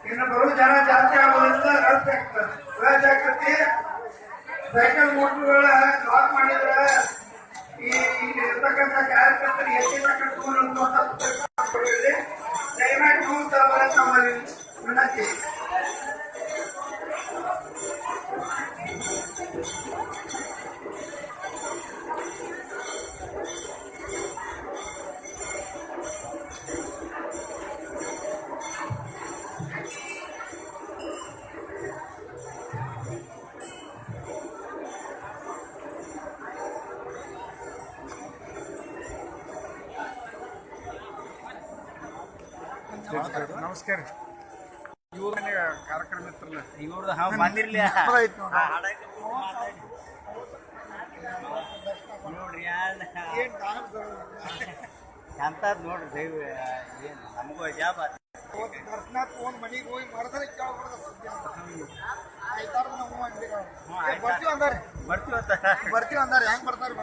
ಇನ್ನು ಬರೋ ಜನ ಜಾಸ್ತಿ ಆಗೋದ್ರಿಂದ ಜಾಗೃತಿ ಸೈಕಲ್ ಮೋಟರ್ಗಳ ಲಾಕ್ ಮಾಡಿದ್ರೆ ಇರ್ತಕ್ಕಂಥ ಕಾರ್ಯಕರ್ತರು ಹೆಚ್ಚಿನ ಕಟ್ಕೊಂಡು ದಯಮಾಡಿ ವಿನಂತಿ. ನಮಸ್ಕಾರ ಇವ್ರ ಕಾರ್ಯಕ್ರಮ ಇತ್ತಲ್ಲ ಇವ್ರದ್ದು ಹಾಂ ಬಂದಿರ್ಲಿ ನೋಡ್ರಿ ಅಂತ ನೋಡ್ರಿ ದೈವ ಏನು ನಮಗೂ ಜಾಬ್ ದರ್ಶನಾಥ್ ಒಂದು ಮನೆಗೆ ಹೋಗಿ ಮಾಡಿದ್ರೆ ಬರ್ತೀವಿ ಅಂದಾರೆ ಹೆಂಗ್ ಬರ್ತಾರೆ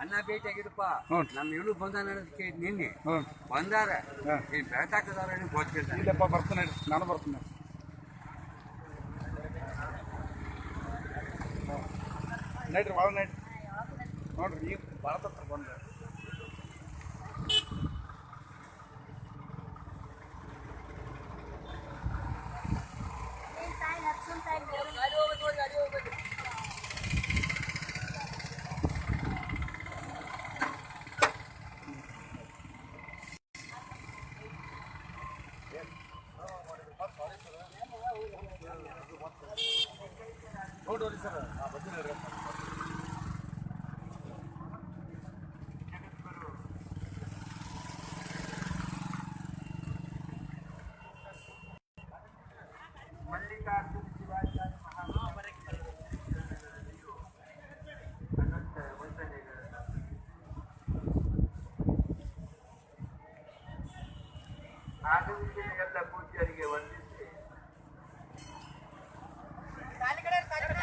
ಅನ್ನ ಭೇಟಿ ಆಗಿದಪ್ಪ ನಮ್ಮ ಇವನು ಬಂದ ಅನ್ನೋದಕ್ಕೆ ನಿನ್ನೆ ಬಂದಾರ ಈ ಬೆಳತಾಕದಾರ ಗೊತ್ತಿಲ್ಲ ಇಲ್ಲಪ್ಪ ಬರ್ತಾನೆ ನಾನು ಬರ್ತೀನಿ ನೈಟ್ರಿ ಭಾಳ ನೈಟ್ ನೋಡ್ರಿ ಈಗ ಭಾಳ ತತ್ರ ಬಂದ ನೋಡ್ರಿ ಸರ್ ಬಂದಿಲ್ಲ ಮಲ್ಲಿಕಾರ್ಜುನ ಶಿವಾಚಾರ್ಯ ಎಲ್ಲ ಪೂಜ್ಯರಿಗೆ ವಂದಿಸಿ ಮಲ್ಲಿಕಾರ್ಜುನ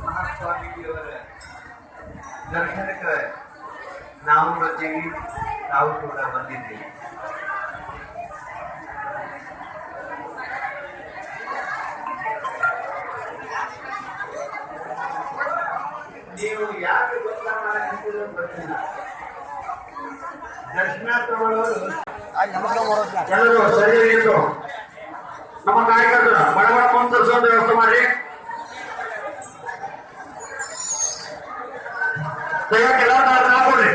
ಮಹಾಸ್ವಾಮೀಜಿಯವರ ದರ್ಶನಕ್ಕೆ ನಾವು ಬರ್ತೀವಿ, ನಾವು ಕೂಡ ಬಂದಿದ್ದೀವಿ. ನೀವು ಯಾಕೆ ಗೊತ್ತಾ ಮಾಡಕ್ಕಿಂತ ಗೊತ್ತಿಲ್ಲ. ದರ್ಶನ ತಗೊಳ್ಳೋರು ಎಲ್ಲರೂ ಸರಿ ಇತ್ತು. ನಮ್ಮ ಕಾರ್ಯಕರ್ತರು ಬಡಬಡ ಮಂತ್ರಿಸುವಂತ ವ್ಯವಸ್ಥೆ ಮಾಡಿ. ದಯವಿಟ್ಟು ಎಲ್ಲರೂ ಹಾಕೊಡ್ರಿ.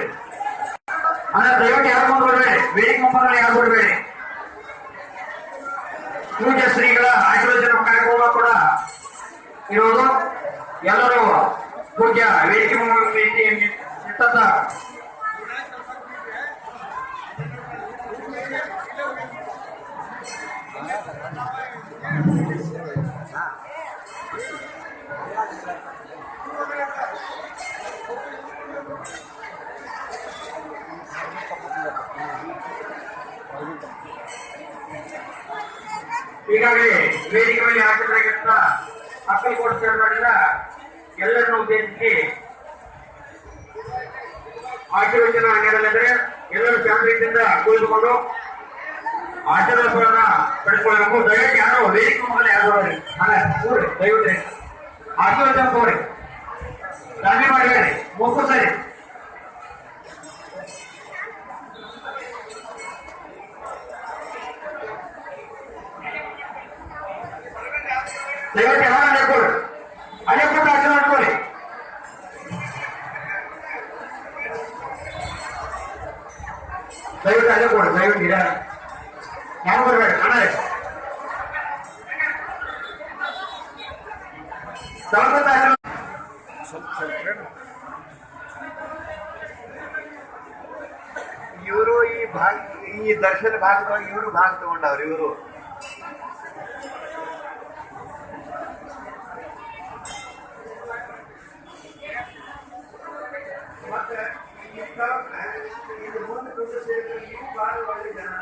ಅಂದ್ರೆ ದಯವಿಟ್ಟು ಯಾರು ಮುಂದ್ಬಿಡ್ಬೇಡಿ, ವೇದಿಕೆ ಮುಂಭಾಗದಲ್ಲಿ ಯಾರು ಬಿಡಬೇಡಿ. ಪೂಜ್ಯ ಶ್ರೀಗಳ ಆಶೀರ್ವಚನ ಕಾರ್ಯಕ್ರಮ ಕೂಡ ಇರೋದು. ಎಲ್ಲರೂ ಪೂಜ್ಯ ವೇದಿಕೆ ನಿಂತ ಈಗಾಗಲೇ ವೇದಿಕೆ ಮೇಲೆ ಹಾಕಿದ್ರಾಗಿರ್ತ ಅಕ್ಕಲಕೋಟೆ ಸೇರಿದ ಎಲ್ಲರನ್ನು ಉದ್ದೇಶಿಸಿ ಆಶೀರ್ವಚನ ನೀಡಲಿದ್ದಾರೆ. ಎಲ್ಲರೂ ಶಾಂತಿಯಿಂದ ಕುಳಿತುಕೊಂಡು ಆಶೀರ್ವಾದಗಳನ್ನ ಪಡೆದುಕೊಳ್ಳಬೇಕು. ದಯವಿಟ್ಟು ಯಾರು ವೇದಿಕೆ ಮೇಲೆ ಯಾರು ಕೂರಿ, ದಯವಿಟ್ಟು ಆಶೀರ್ವಾದ ತಗೋರಿ, ದಾನಿ ಮಾಡಬೇಡಿ, ಮುಕ್ಕು ಸರಿ. ದಯವಿಟ್ಟು ಯಾರು ಕೊಡಿ. ದಯವಿಟ್ಟು ಅಲ್ಲೇ ಕೊಡಿ, ದಯವಿಟ್ಟು ಇಡ ಯಾರು ಬರ್ಬೇಡ ಅಣ್ಣ. ಇವರು ಈ ದರ್ಶನ ಭಾಗವಾಗಿ ಇವರು ಭಾಗ ತಗೊಂಡವ್ರು. ಇವರು ಮತ್ತೆ ಇದು ಮುಂದೆ ದೊಡ್ಡ ಸೇರಿದ್ರೆ ನೀವು ಬಹಳ ಒಳ್ಳೆ ಜನ.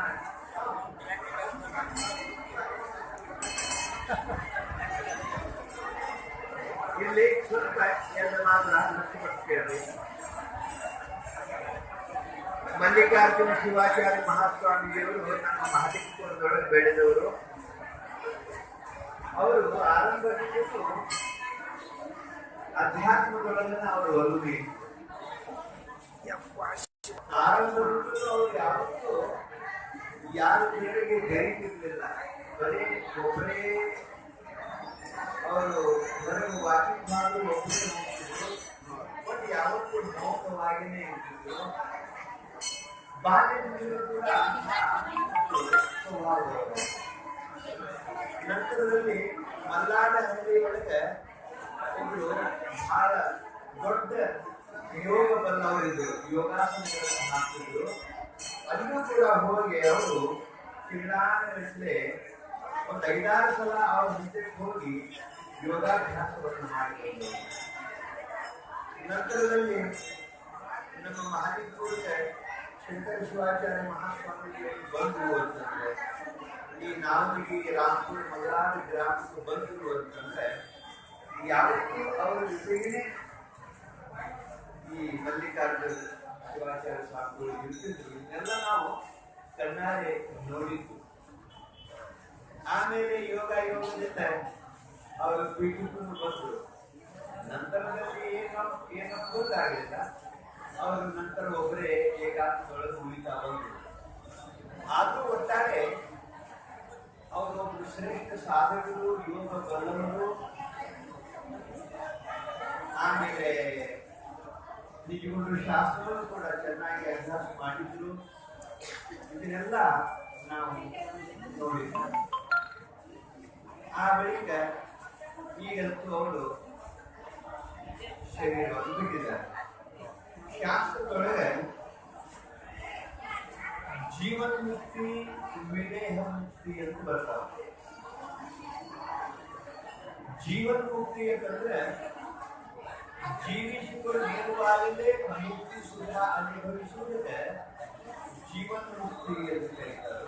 ಇಲ್ಲಿ ಸ್ವಲ್ಪ ಎರಡು ಮಾತ್ರ ಕೇಳಿ. ಮಲ್ಲಿಕಾರ್ಜುನ ಶಿವಾಚಾರ್ಯ ಮಹಾಸ್ವಾಮಿಜಿಯವರು ನಮ್ಮ ಮಹದೇಶ್ವರದೊಳಗೆ ಬೆಳೆದವರು. ಅವರು ಆರಂಭದಲ್ಲಿ ಅಧ್ಯಾತ್ಮದೊಳಗನ್ನ ಅವರು ಒಲುಮೆ. ಆರಂಭದಲ್ಲೂ ಅವರು ಯಾವತ್ತೂ ಯಾರ ಬೇರೆಗೆ ಗರಿತಿರ್ಲಿಲ್ಲ. ಬರೀ ಒಬ್ಬರೇ ಅವರು ಬರೀ ವಾಕಿಂಗ್ ಮಾಡಲು ಒಬ್ಬರೇ ಹೋಗ್ತಿದ್ರು. ಬಟ್ ಯಾವತ್ತೂ ಮೌಖವಾಗಿಯೇ ಇರ್ತಿದ್ರು. ಬಾಲ್ಯದಿಂದಲೂ ಕೂಡ ನಂತರದಲ್ಲಿ ಮಲ್ಲಾಡ ಹಳ್ಳಿಯೊಳಗೆ ಒಬ್ರು ಬಹಳ ದೊಡ್ಡ ಯೋಗ ಬಲ್ಲವರಿದ್ದರು. ಯೋಗಾಸನಗಳನ್ನು ಹಾಕ್ತಿದ್ರು. ಅಲ್ಲೂ ಕೂಡ ಹೋಗಿ ಅವರು ಕ್ರೀಡಾಂಗಣದಲ್ಲಿ ಒಂದು 5-6 ಸಲ ಅವ್ರ ಹಿಂದಕ್ಕೆ ಹೋಗಿ ಯೋಗಾಭ್ಯಾಸವನ್ನು ಮಾಡಿದ್ರು. ನಂತರದಲ್ಲಿ ನಮ್ಮ ಮಹಾದೇಶ್ವರಕ್ಕೆ ಶಂಕರ ಶಿವಾಚಾರ್ಯ ಮಹಾಸ್ವಾಮಿಗಳು ಬಂದರು ಅಂತಂದ್ರೆ, ಈ ನಾವನಿಗೆ ರಾಮಪುರ ಮಲ್ಲಾಡ ಗ್ರಾಮಕ್ಕೆ ಬಂದರು ಅಂತಂದ್ರೆ ಯಾವತ್ತೂ ಅವರ ಜೊತೆಗೇನೆ ಈ ಮಲ್ಲಿಕಾರ್ಜುನ ಶಿವಾಚಾರ್ಯ ಸ್ವಾಮಿಗಳು ಇರ್ತಿದ್ರು. ಇದನ್ನೆಲ್ಲ ನಾವು ಕಣ್ಣಾರೆ ನೋಡಿದ್ದು. ಆಮೇಲೆ ಯೋಗದಿಂದ ಅವರು ಪೀಠಕ್ಕೂ ಬಂದರು. ನಂತರದಲ್ಲಿ ಏನೋ ಗೊತ್ತಾಗಲಿಲ್ಲ. ಅವರು ನಂತರ ಒಬ್ಬರೇ ಏಕಾಂತದೊಳಗೆ ಉಳಿತಾ ಬಂದರು. ಆದರೂ ಒಟ್ಟಾರೆ ಅವರೊಬ್ಬರು ಶ್ರೇಷ್ಠ ಸಾಧಕರು, ಯೋಗ ಬಲ್ಲವರು. ಆಮೇಲೆ ನಿಜವಾಗ್ಲೂ ಶಾಸ್ತ್ರವನ್ನು ಕೂಡ ಚೆನ್ನಾಗಿ ಅಭ್ಯಾಸ ಮಾಡಿದ್ರು. ಇದನ್ನೆಲ್ಲ ನಾವು ನೋಡಿದ್ವಿ. ಆ ಬಳಿಕ ಈಗಂತೂ ಅವರು ಶರೀರವನ್ನು ಬಿಟ್ಟಿದ್ದಾರೆ. ಶಾಸ್ತ್ರದೊಳಗೆ ಜೀವನ್ ಮುಕ್ತಿ, ವಿದೇಹ ಮುಕ್ತಿ ಅಂತ ಬರ್ತಾವೆ. ಜೀವನ್ ಮುಕ್ತಿ ಅಂತಂದ್ರೆ ಜೀವಿಸಿಕೊಳ್ಳುವಾಗಲೇ ಮುಕ್ತಿ ಸುಖ ಅನುಭವಿಸುವುದಕ್ಕೆ ಜೀವನ್ ಮುಕ್ತಿ ಅಂತ ಕರೀತಾರೆ.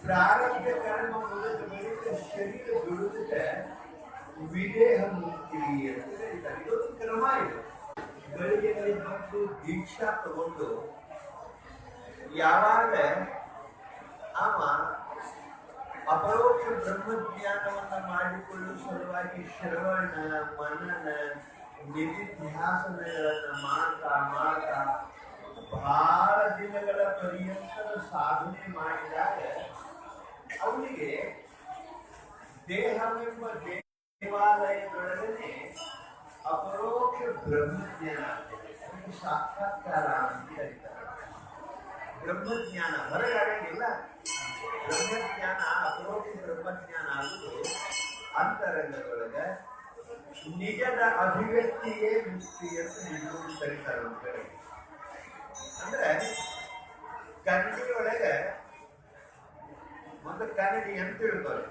ಪ್ರಾರಬ್ಧ ಕರ್ಮ ಮೂಲಕ ಬಳಿಕ ಶರೀರ ಬಿಡುವುದಕ್ಕೆ ವಿದೇಹ ಮುಕ್ತಿ ಅಂತ ಕರೀತಾರೆ. ಇದೊಂದು ಕ್ರಮ. ಇದು ಗಳಿಗೆ ಬಂದು ದೀಕ್ಷಾ ತಗೊಂಡು ಯಾವಾಗ ಅವ ಅಪರೋಕ್ಷ ಬ್ರಹ್ಮಜ್ಞಾನವನ್ನ ಮಾಡಿಕೊಳ್ಳುವ ಸಲುವಾಗಿ ಶ್ರವಣ, ಮನನ, ನಿಧಿಧ್ಯಾಸನಗಳನ್ನ ಮಾಡ್ತಾ ಬಹಳ ದಿನಗಳ ಪರ್ಯಂತದ ಸಾಧನೆ ಮಾಡಿದಾಗ ಅವನಿಗೆ ದೇಹವೆಂಬ ದೇವಾಲಯದೊಳಗನೆ ಅಪರೋಕ್ಷ ಬ್ರಹ್ಮಜ್ಞಾನ, ಸಾಕ್ಷಾತ್ಕಾರ ಅಂತ ಕರೀತಾರೆ. ಬ್ರಹ್ಮಜ್ಞಾನ ಹೊರಗಾಗಂಗಿಲ್ಲ. ಬ್ರಹ್ಮಜ್ಞಾನ, ಅಪರೋಕ್ಷ ಬ್ರಹ್ಮಜ್ಞಾನ ಆಗುವುದು ಅಂತರಂಗದೊಳಗೆ ನಿಜದ ಅಭಿವ್ಯಕ್ತಿಯೇ ಮುಕ್ತಿ ಅಂತ ನಿಜವಾಗಿ ಕರೀತಾರೆ. ಅಂದ್ರೆ ಕನ್ನಡಿ ಒಳಗೆ ಒಂದು ಕನ್ನಡಿ ಅಂತ ತಿಳ್ಕೊಳ್ಳಿ.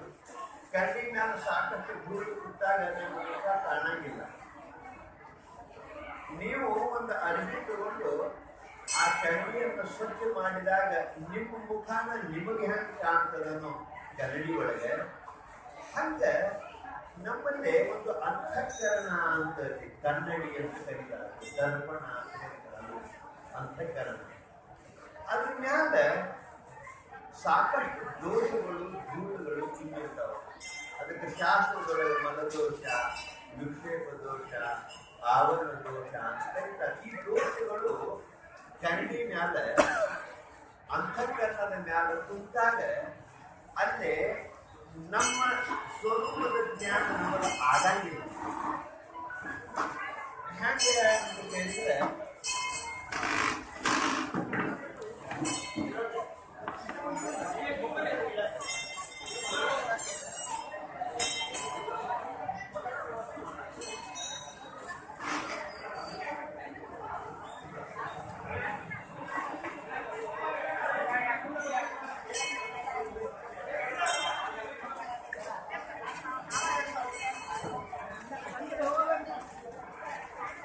ಕನ್ನಡಿ ಮೇಲೆ ಸಾಕಷ್ಟು ಧೂಳು ಕೂತಾಗ ಮುಖ ಕಾಣಂಗಿಲ್ಲ. ನೀವು ಒಂದು ಅರ್ಜಿ ತಗೊಂಡು ಆ ಕನ್ನಡಿಯನ್ನು ಸ್ವಚ್ಛ ಮಾಡಿದಾಗ ನಿಮ್ಮ ಮುಖಾನ ನಿಮಗೆ ಹೆಂಗೆ ಕಾಣ್ತದನೋ ಕನ್ನಡಿ ಒಳಗೆ, ಹಂಗ ನಮ್ಮಲ್ಲೇ ಒಂದು ಅಂತಃಕರಣ ಅಂತ ಕನ್ನಡಿ ಅಂತ ಕರೀತಾರೆ. ದರ್ಪಣ ಅಂತ ಕರೀತಾರೆ. ಅಂತಃಕರಣ ಅದ್ರ ಮ್ಯಾಲ ಸಾಕಷ್ಟು ದೋಷಗಳು, ಧೂಳುಗಳು ತುಂಬಿರ್ತಾವೆ. ಅದಕ್ಕೆ ಶಾಸ್ತ್ರದೊಳಗೆ ಮಲದೋಷ, ವಿಕ್ಷೇಪ ದೋಷ, ಆವರಣ ದೋಷ ಅಂತ ಕರೀತಾರೆ. ಈ ದೋಷಗಳು ಕನ್ನಡಿ ಮ್ಯಾಲ, ಅಂತಃಕರಣದ ಮ್ಯಾಲ ಕುಂತಾಗ ಅಲ್ಲೇ ನಮ್ಮ ಸ್ವರೂಪದ ಜ್ಞಾನ ನಮಗೆ ಆಗಂಗಿಲ್ಲ. ಹೇಗೆ ಅಂತ ಕೇಳಿದ್ರೆ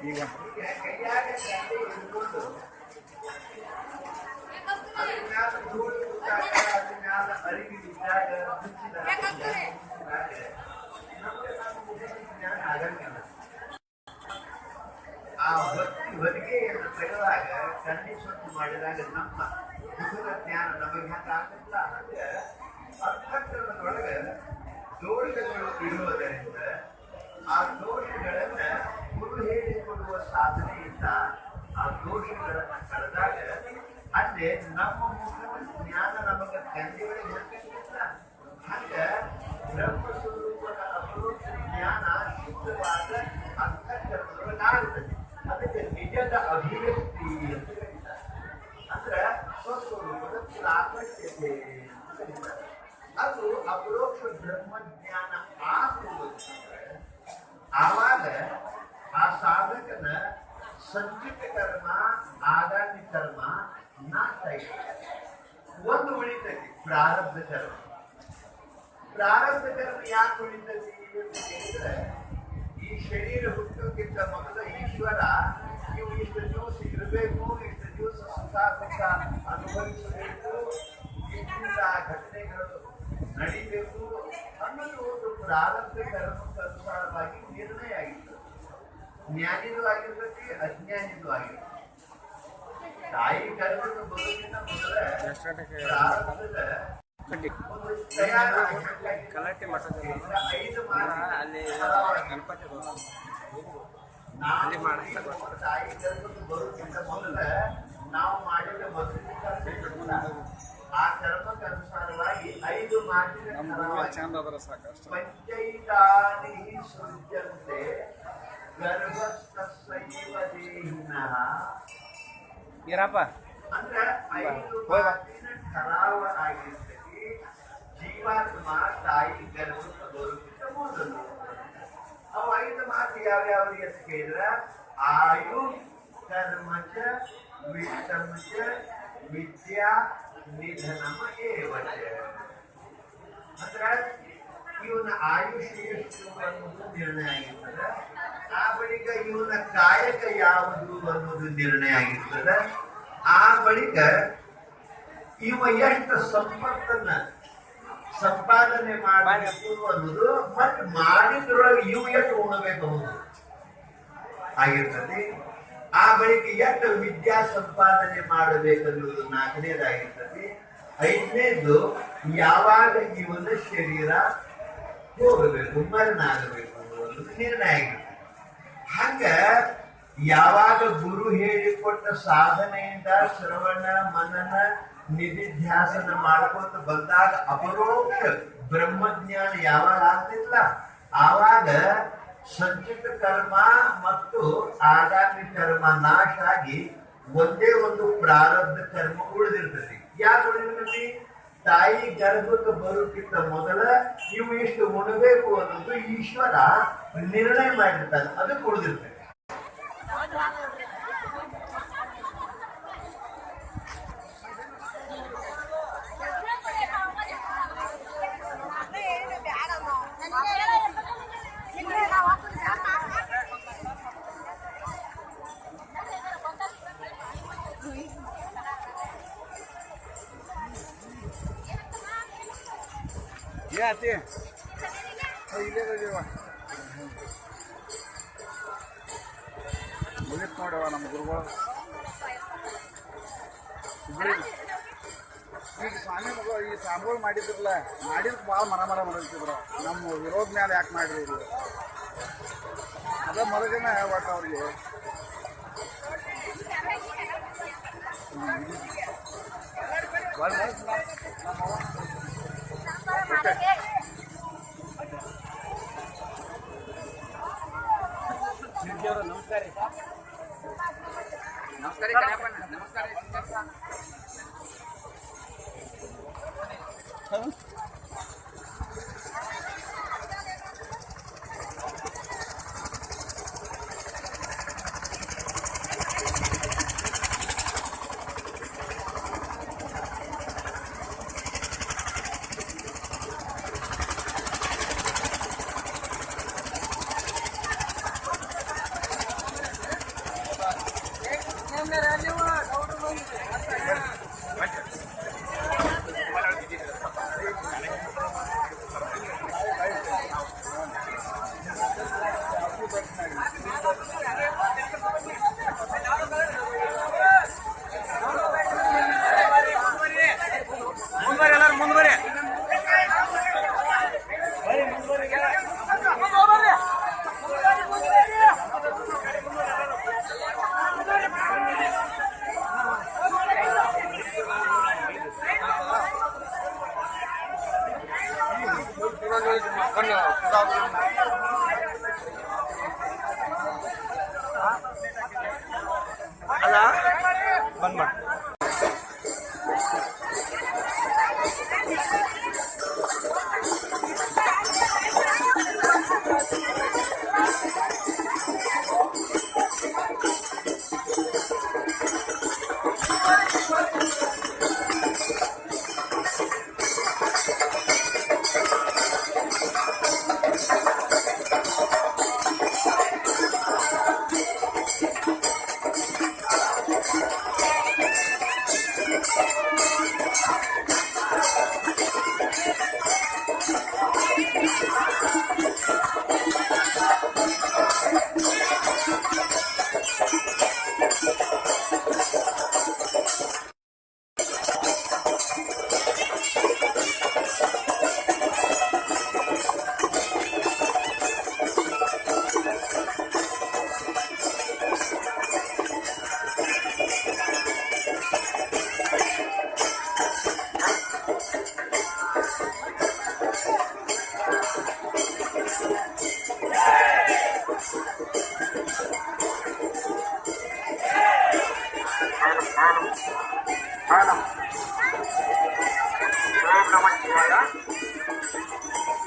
ಈಗ ಕೈಯಾಗ ದಂಡೆ ಹಿಡ್ಕೊಂಡು ಅದ್ರ ಮ್ಯಾಲ ಧೂಳು ಕೂತಾಗ ಅದ್ರ ಮ್ಯಾಲ ಅರಿವಿ ಬಿದ್ದಾಗ ಮುಚ್ಚಿದಾಗ ನಮ್ಗೆ ಜ್ಞಾನ ಆಗಂಗಿಲ್ಲ. ಆ ಹೊದಿಗೆಯನ್ನು ತೆಗೆದಾಗ ಕಣ್ಣಿ ಸ್ವಚ್ಛ ಮಾಡಿದಾಗ ನಮ್ಮ ಮುಖದ ಜ್ಞಾನ ನಮಗೆ ಹೆಂಗೆ ಆಗ್ತಿಲ್ಲ. ಹಂಗೆ ಅರ್ಥಕ್ರಮದೊಳಗೆ ದೋಷಗಳು ಇರುವುದರಿಂದ ಆ ದೋಷಗಳನ್ನ ಗುರು ಹೇಳಿಕೊಡುವ ಸಾಧನೆಯಿಂದ ಆ ದೋಷಗಳನ್ನ ಕಳೆದಾಗ ಅಲ್ಲೇ ನಮ್ಮ ಮುಖದ ಜ್ಞಾನ ನಮಗೆ ಕಂಡಿಗಳಿಗೆ ಹಾಕಿಲ್ಲ. ಹಂಗ ಬ್ರಹ್ಮ ಸ್ವರೂಪದ ಅಪರೋಕ್ಷ ಜ್ಞಾನ ಶುದ್ಧವಾದ ಅಂತಃಕರಣದೊಳಗಾಗುತ್ತದೆ. ಅದಕ್ಕೆ ನಿಜದ ಅಭಿವ್ಯಕ್ತಿ ಅಂತ ಕರೀತಾರೆ. ಅಂದ್ರೆ ಸ್ವಸ್ವರೂಪದ ಪ್ರಾಕಟ್ಯತೆ ಅಂತ ಕರೀತಾರೆ. ಅದು ಅಪರೋಕ್ಷ ಬ್ರಹ್ಮಜ್ಞಾನ ಆಗುವುದಂದ್ರೆ ಆವಾಗ ಆ ಸಾಧಕನ ಸಂಚಿತ ಕರ್ಮ ಆಗಾಮಿ ಕರ್ಮ ನಾಶ ಆಗಿದೆ. ಒಂದು ಉಳಿತೈತಿ ಪ್ರಾರಬ್ಧ ಕರ್ಮ. ಪ್ರಾರಬ್ಧ ಕರ್ಮ ಯಾಕೆ ಉಳಿತೈತಿ ಅಂತ ಹೇಳಿದ್ರೆ ಈ ಶರೀರ ಹುಟ್ಟೋಕ್ಕಿಂತ ಮೊದಲು ಈಶ್ವರ ನೀವು ಇಷ್ಟು ದಿವಸ ಇರಬೇಕು, ಇಷ್ಟು ದಿವಸ ಸುಖ ದುಃಖ ಅನುಭವಿಸಬೇಕು, ಇಂಥ ಘಟನೆಗಳು ನಡಿಬೇಕು ಅನ್ನೋದು ಒಂದು ಪ್ರಾರಬ್ಧ ಕರ್ಮಕ್ಕೆ ಅನುಸಾರವಾಗಿ ನಿರ್ಣಯ ಆಗಿತ್ತು. ಜ್ಞಾನಿದು ಆಗಿರ್ತೈತಿ, ಅಜ್ಞಾನಿದು ಆಗಿರ್ತೈತಿ. ತಾಯಿ ಗರ್ಭದ ಬರೋಕ್ಕಿಂತ ಮೊದಲ ಪ್ರಾರಬ್ಧದ ಒಂದು ಕಲಾಟೆ ಮಾಡೋದಿಲ್ಲ 5 ಮಾಸ ಅಲ್ಲಿ ಗಣಪತಿ ತಾಯಿ ಗರ್ಭದ ಬರೋಕ್ಕಿಂತ ಮೊದಲ ನಾವು ಮಾಡಿದ ಮೊದಲಿನ ಆ ಕರ್ಮಕ್ಕೆ ಅನುಸಾರವಾಗಿ 5 ಮಾತಿನ ಚಂದ ಅದರ ಸಾಕಷ್ಟು ಪಂಚೈತಾನಿ ಸೃಜ್ಯಂತೆ ಗರ್ಭಸ್ಥೈವ ದೇಹಿನಃ. ಇರಪ್ಪ ಅಂದ್ರೆ 5 ಮಾತಿನ ಠರಾವ ಆಗಿರ್ತೈತಿ ಜೀವಾತ್ಮ ತಾಯಿ ಗರ್ಭಕ್ಕೆ ಬರೋಕ್ಕಿಂತ ಮೊದಲು. ಅವು 5 ಮಾತು ಯಾವ್ಯಾವ್ದು ಅಂತ ಕೇಳಿದ್ರೆ ಆಯು ಕರ್ಮಚ ವಿತ್ತಮಚ ವಿದ್ಯಾ ನಿಧನಮ ಏವಚ. ಅಂದ್ರೆ ಇವನ ಆಯುಷ್ಯ ಎಷ್ಟು ಅನ್ನೋದು ನಿರ್ಣಯ ಆಗಿರ್ತದೆ. ಆ ಬಳಿಕ ಇವನ ಕಾಯಕ ಯಾವುದು ಅನ್ನೋದು ನಿರ್ಣಯ ಆಗಿರ್ತದೆ. ಆ ಬಳಿಕ ಇವ ಎಷ್ಟು ಸಂಪತ್ತನ್ನ ಸಂಪಾದನೆ ಮಾಡಬೇಕು ಅನ್ನೋದು ಮತ್ತೆ ಮಾಡಿದ್ರೊಳಗೆ ಇವು ಎಷ್ಟು ಉಣಬೇಕು ಅನ್ನೋದು ಆಗಿರ್ತದೆ. ಆ ಬಳಿಕ ಎಷ್ಟು ವಿದ್ಯಾ ಸಂಪಾದನೆ ಮಾಡಬೇಕನ್ನೋದು 4ನೇದಾಗಿರ್ತದೆ. 5ನೇದು ಯಾವಾಗ ಇವನ ಶರೀರ ಹೋಗಬೇಕು, ಮರಣ ಆಗಬೇಕು ಅನ್ನೋದು ನಿರ್ಣಯ ಆಗಿರ್ತದೆ. ಹಂಗ ಯಾವಾಗ ಗುರು ಹೇಳಿಕೊಟ್ಟ ಸಾಧನೆಯಿಂದ ಶ್ರವಣ ಮನನ ನಿಧಿಧ್ಯಾಸನ ಮಾಡ್ಕೊಂತ ಬಂದಾಗ ಅಪರೋಕ್ಷ ಬ್ರಹ್ಮಜ್ಞಾನ ಯಾವಾಗ ಆಗ್ತಿಲ್ಲ ಆವಾಗ ಸಂಚಿತ ಕರ್ಮ ಮತ್ತು ಆಗಾಮಿ ಕರ್ಮ ನಾಶ ಆಗಿ ಒಂದೇ ಒಂದು ಪ್ರಾರಬ್ಧ ಕರ್ಮ ಉಳಿದಿರ್ತದೆ. ಯಾಕೆ ಉಳಿದಿರ್ತದೆ? ತಾಯಿ ಗರ್ಭಕ್ಕೆ ಬರೋಕ್ಕಿಂತ ಮೊದಲ ಇವು ಇಷ್ಟು ಉಣಬೇಕು ಅನ್ನೋದು ಈಶ್ವರ ನಿರ್ಣಯ ಮಾಡಿರ್ತಾನೆ, ಅದಕ್ಕೆ ಉಳಿದಿರ್ತದೆ. ಅತಿ ಇಲ್ಲೇ ಮುಗಿತ್ ನೋಡವ ನಮ್ಮ ಗುರುಗಳು. ಈಗ ಸ್ವಾಮಿ ಮಗ ಈ ಸ್ವಾಮಿಗಳು ಮಾಡಿದ್ರಲ್ಲ, ಮಾಡಿದ್ ಭಾಳ ಮರ ಮಾಡಿರ್ತಿದ್ರು. ನಮ್ಮ ವಿರೋಧ ಮ್ಯಾಲೆ ಯಾಕೆ ಮಾಡ್ರಿ ಇಲ್ಲಿ ಅದ ಮರಗನ ಒಟ್ಟು ಅವ್ರಿಗೆ ನಮಸ್ಕಾರ. ನಮಸ್ಕಾರ ನಮಸ್ಕಾರ.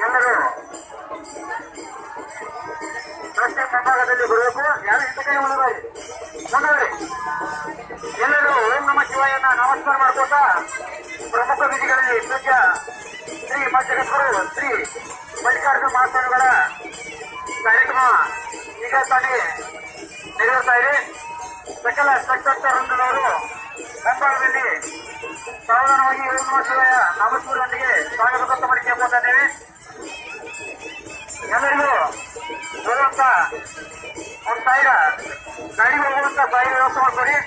ಎಲ್ಲರೂ ರಸ್ತೆ ಮುಂಭಾಗದಲ್ಲಿ ಬರಬೇಕು. ಯಾರು ಇಂಥ ಕೈ ಮುಂದರಿ ಎಲ್ಲರೂ ಓಂ ನಮ ಶಿವಾಯನ ನಮಸ್ಕಾರ ಮಾಡ್ಕೋತಾ ಪ್ರಮುಖ ವಿಧಿಗಳಲ್ಲಿ ಪೂಜ್ಯ ಶ್ರೀ ಮಧ್ಯಗರು ಶ್ರೀ ಮಲ್ಲಿಕಾರ್ಜುನ ಮಹಾಸ್ವಾಮಿಗಳ ಕಾರ್ಯಕ್ರಮ ಈಗ ತಾನೇ ನಡೆಯುತ್ತಾ ಇದೆ. ಸಕಲ ಸಂತರವರು ಮುಂಭಾಗದಲ್ಲಿ ಸಾವಧಾನವಾಗಿ ಓಂ ನಮ ಶಿವಾಯ ನಾಮಸ್ಮರಣೆಯೊಂದಿಗೆ ಸ್ವಾಗತ ಮಾಡಿ ಕೇಳ್ಕೊತಾ ಇದ್ದೇವೆ. ಎಲ್ಲರಿಗೂ ಹೋಗುವಂತ ಒಂದು ಸಾವಿರ ಗಾಡಿಗೆ ಹೋಗುವಂತ ಸಾವಿರ ವ್ಯವಸ್ಥೆ ಮಾಡ್ಕೊಡಿ.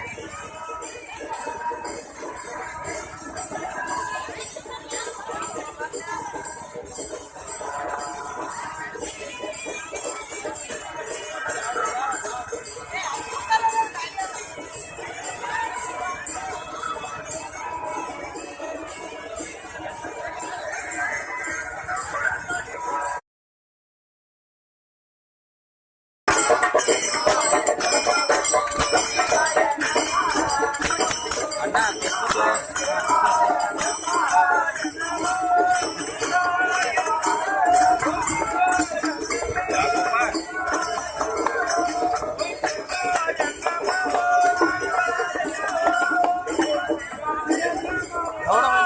ನೋಡೋಣ